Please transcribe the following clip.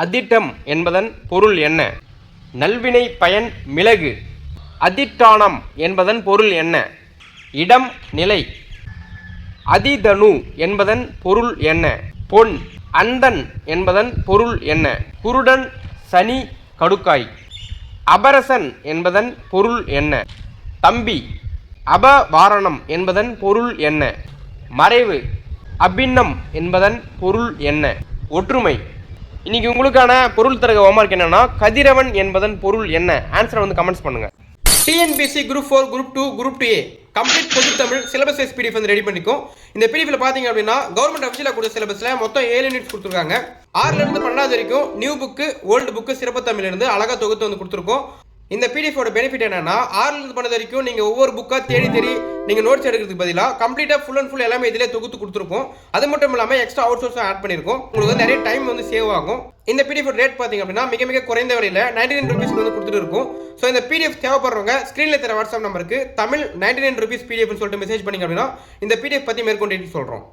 அதிட்டம் என்பதன் பொருள் என்ன? நல்வினை பயன் மிளகு. அதிட்டானம் என்பதன் பொருள் என்ன? இடம் நிலை. அதிதனு என்பதன் பொருள் என்ன? பொன். அந்தன் என்பதன் பொருள் என்ன? குருடன் சனி கடுக்காய். அபரசன் என்பதன் பொருள் என்ன? தம்பி. அபவாரணம் என்பதன் பொருள் என்ன? மறைவு. அபின்னம் என்பதன் பொருள் என்ன? ஒற்றுமை. இன்னைக்கு உங்களுக்கான பொருள் தரக ஹோம்வொர்க் என்னன்னா, கதிரவன் என்பதன் பொருள் என்ன? ஆன்சரை வந்து கமெண்ட்ஸ் பண்ணுங்க. TNPSC group 4, group 2, group 2A complete பொது தமிழ் சிலபஸ் வைஸ் பிடிஎஃப் வந்து ரெடி பண்ணிக்கும். இந்த பிடிஎஃப்ல பாத்தீங்க அப்படின்னா கவர்மெண்ட் அஃபிஷியலா கூட சிலபஸ்ல மொத்தம் 7 யூனிட்ஸ் கொடுத்துருக்காங்க. 6ல இருந்து 12வது வரைக்கும் நியூ புக்கு, ஓல்டு புக்கு, சிறப்பு தமிழ்ல இருந்து அழகா தொகுத்து வந்து கொடுத்துருக்கோம். இந்த பிடிஎஃபோட பெனிஃபிட் என்னன்னா, 6ல இருந்து 12 வரைக்கும் நீங்க ஒவ்வொரு புக்கா தேடி நீங்க நோட்ஸ் எடுக்கிறதுக்கு பதிலாக கம்ப்ளீட்டா ஃபுல் அண்ட் ஃபுல் எல்லாமே இதிலே தொகுத்து கொடுத்துருக்கோம். அது மட்டும் இல்லாமல் எக்ஸ்ட்ரா அவுட் சோர்ஸும் ஆட் பண்ணியிருக்கோம். உங்களுக்கு வந்து நிறைய டைம் வந்து சேவ் ஆகும். இந்த பிடிஎஃப் ரேட் பார்த்தீங்க அப்படின்னா மிக குறைந்த விலையில் 99 ரூபீஸ்க்கு வந்து கொடுத்துட்டு இருக்கும். ஸோ இந்த பிடிஎஃப் தேவைப்படுறவங்க ஸ்க்ரீனில் தர வாட்ஸ்அப் நம்பருக்கு தமிழ் 99 ரூபீஸ் பிடிஎஃப்னு சொல்லிட்டு மெசேஜ் பண்ணிங்க அப்படின்னா இந்த பிடிஎஃப் பற்றி மேற்கொண்டு சொல்கிறோம்.